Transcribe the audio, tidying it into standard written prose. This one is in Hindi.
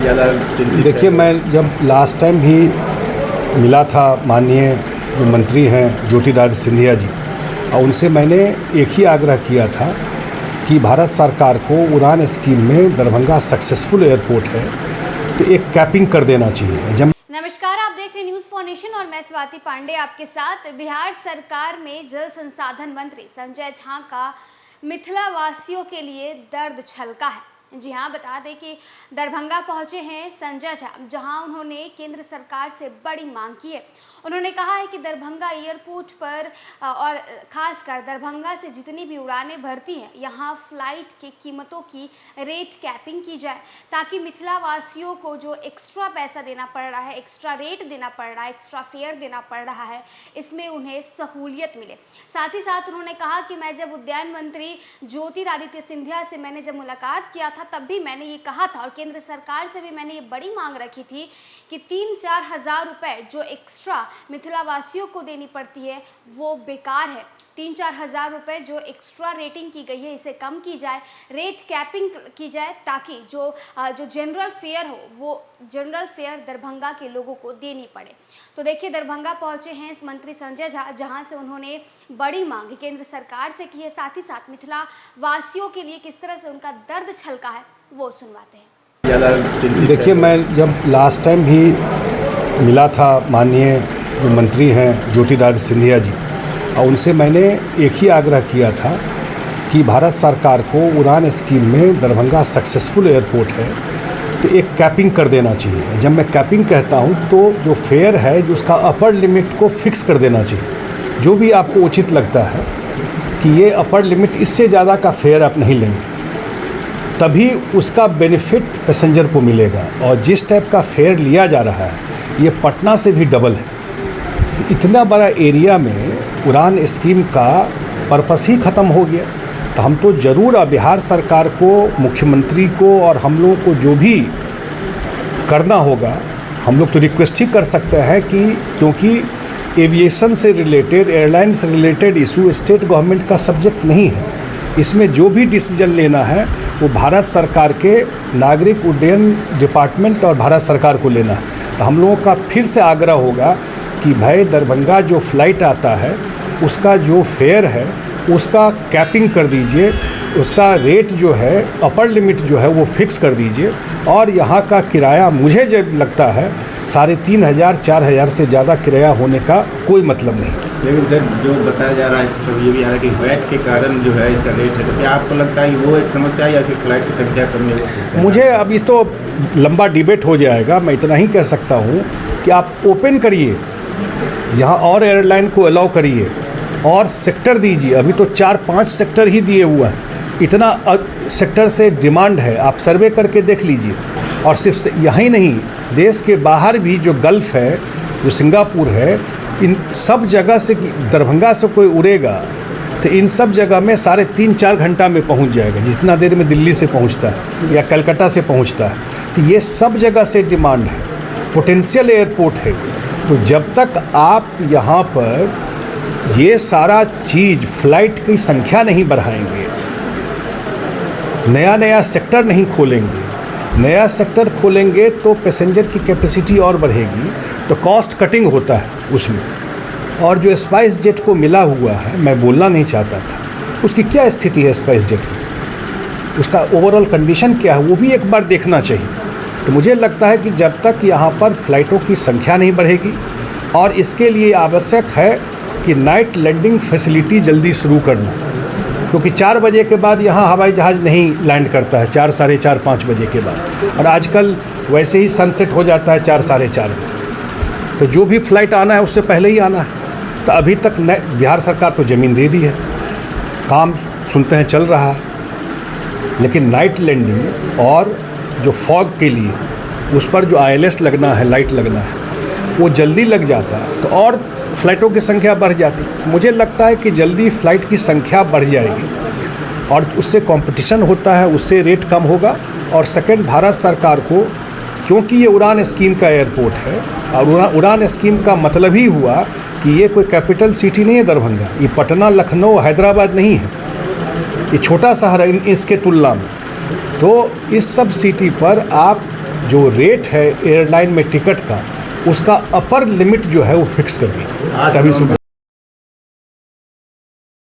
देखिए, मैं जब लास्ट टाइम भी मिला था माननीय जो मंत्री हैं ज्योतिरादित्य सिंधिया जी, और उनसे मैंने एक ही आग्रह किया था कि भारत सरकार को उड़ान स्कीम में दरभंगा सक्सेसफुल एयरपोर्ट है तो एक कैपिंग कर देना चाहिए। नमस्कार, आप देख रहे न्यूज़ फॉर नेशन और मैं स्वाति पांडे आपके साथ। बिहार सरकार में जल संसाधन मंत्री संजय झा का मिथिला वासियों के लिए दर्द छलका है। जी हाँ, बता दें कि दरभंगा पहुंचे हैं संजय झा, जहां उन्होंने केंद्र सरकार से बड़ी मांग की है। उन्होंने कहा है कि दरभंगा एयरपोर्ट पर और ख़ासकर दरभंगा से जितनी भी उड़ानें भरती हैं, यहां फ्लाइट की कीमतों की रेट कैपिंग की जाए, ताकि मिथिला वासियों को जो एक्स्ट्रा पैसा देना पड़ रहा है, एक्स्ट्रा रेट देना पड़ रहा है, एक्स्ट्रा फेयर देना पड़ रहा है, इसमें उन्हें सहूलियत मिले। साथ ही साथ उन्होंने कहा कि मैं जब उद्यान मंत्री ज्योतिरादित्य सिंधिया से मैंने जब मुलाकात किया था, तब भी मैंने ये कहा था और केंद्र सरकार से भी मैंने ये बड़ी मांग रखी थी कि 3-4 हज़ार रुपये जो एक्स्ट्रा मिथिला वासियों को देनी पड़ती है वो बेकार है। 3-4 हज़ार रुपये जो एक्स्ट्रा रेटिंग की गई है इसे कम की जाए, रेट कैपिंग की जाए, ताकि जो जनरल फेयर हो वो जनरल फेयर दरभंगा के लोगों को देनी पड़े। तो देखिए, दरभंगा पहुंचे हैं मंत्री संजय झा, जहां से उन्होंने बड़ी मांग केंद्र सरकार से की है। साथ ही साथ मिथिला वासियों के लिए किस तरह से उनका दर्द छलका है वो सुनवाते हैं। देखिए, मैं जब लास्ट टाइम भी मिला था माननीय जो मंत्री हैं ज्योतिरादित्य सिंधिया जी, और उनसे मैंने एक ही आग्रह किया था कि भारत सरकार को उड़ान स्कीम में दरभंगा सक्सेसफुल एयरपोर्ट है तो एक कैपिंग कर देना चाहिए। जब मैं कैपिंग कहता हूं तो जो फेयर है जो उसका अपर लिमिट को फिक्स कर देना चाहिए। जो भी आपको उचित लगता है कि ये अपर लिमिट, इससे ज़्यादा का फेयर आप नहीं लेंगे, तभी उसका बेनिफिट पैसेंजर को मिलेगा। और जिस टाइप का फेयर लिया जा रहा है ये पटना से भी डबल है। इतना बड़ा एरिया में उड़ान स्कीम का पर्पस ही ख़त्म हो गया। तो हम तो ज़रूर बिहार सरकार को, मुख्यमंत्री को और हम लोगों को जो भी करना होगा, हम लोग तो रिक्वेस्ट ही कर सकते हैं कि क्योंकि एविएशन से रिलेटेड, एयरलाइन से रिलेटेड इशू स्टेट गवर्नमेंट का सब्जेक्ट नहीं है। इसमें जो भी डिसीजन लेना है वो भारत सरकार के नागरिक उड्डयन डिपार्टमेंट और भारत सरकार को लेना है। तो हम लोगों का फिर से आग्रह होगा कि भाई दरभंगा जो फ़्लाइट आता है उसका जो फेयर है उसका कैपिंग कर दीजिए, उसका रेट जो है अपर लिमिट जो है वो फिक्स कर दीजिए। और यहाँ का किराया मुझे जब लगता है 3,500-4,000 से ज़्यादा किराया होने का कोई मतलब नहीं। लेकिन सर, जो बताया जा रहा है तो ये भी आ रहा है कि वैट के कारण जो है इसका रेट है, तो क्या आपको लगता है कि वो एक समस्या है या फिर फ्लाइट की संख्या कम है? मुझे अभी तो लंबा डिबेट हो जाएगा। मैं इतना ही कह सकता हूँ कि आप ओपन करिए, यहाँ और एयरलाइन को अलाउ करिए और सेक्टर दीजिए। अभी तो 4-5 सेक्टर ही दिए हुए हैं, इतना सेक्टर से डिमांड है। आप सर्वे करके देख लीजिए। और सिर्फ यहीं नहीं, देश के बाहर भी जो गल्फ़ है, जो सिंगापुर है, इन सब जगह से दरभंगा से कोई उड़ेगा तो इन सब जगह में 3.5-4 घंटा में पहुंच जाएगा, जितना देर में दिल्ली से पहुंचता है या कलकत्ता से पहुंचता है। तो ये सब जगह से डिमांड है, पोटेंशियल एयरपोर्ट है। तो जब तक आप यहाँ पर ये सारा चीज़, फ्लाइट की संख्या नहीं बढ़ाएंगे, नया सेक्टर नहीं खोलेंगे, नया सेक्टर खोलेंगे तो पैसेंजर की कैपेसिटी और बढ़ेगी, तो कॉस्ट कटिंग होता है उसमें। और जो स्पाइस जेट को मिला हुआ है, मैं बोलना नहीं चाहता था, उसकी क्या स्थिति है स्पाइस जेट की, उसका ओवरऑल कंडीशन क्या है वो भी एक बार देखना चाहिए। तो मुझे लगता है कि जब तक यहाँ पर फ़्लाइटों की संख्या नहीं बढ़ेगी, और इसके लिए आवश्यक है कि नाइट लैंडिंग फैसिलिटी जल्दी शुरू करना, क्योंकि 4 बजे के बाद यहाँ हवाई जहाज़ नहीं लैंड करता है, 4, साढ़े 4, 5 बजे के बाद। और आजकल वैसे ही सनसेट हो जाता है 4, साढ़े 4 बजे। तो जो भी फ़्लाइट आना है उससे पहले ही आना है। तो अभी तक बिहार सरकार तो ज़मीन दे दी है, काम सुनते हैं चल रहा है, लेकिन नाइट लैंडिंग और जो फॉग के लिए उस पर जो ILS लगना है, लाइट लगना है, वो जल्दी लग जाता है तो और फ़्लाइटों की संख्या बढ़ जाती। मुझे लगता है कि जल्दी फ़्लाइट की संख्या बढ़ जाएगी और उससे कंपटीशन होता है, उससे रेट कम होगा। और सेकंड, भारत सरकार को, क्योंकि ये उड़ान स्कीम का एयरपोर्ट है, और उड़ान स्कीम का मतलब ही हुआ कि ये कोई कैपिटल सिटी नहीं है दरभंगा, ये पटना, लखनऊ, हैदराबाद नहीं है, ये छोटा शहर है इसके तुलना में। तो इस सब सिटी पर आप जो रेट है एयरलाइन में टिकट का, उसका अपर लिमिट जो है वो फिक्स कर दी, तभी सुबह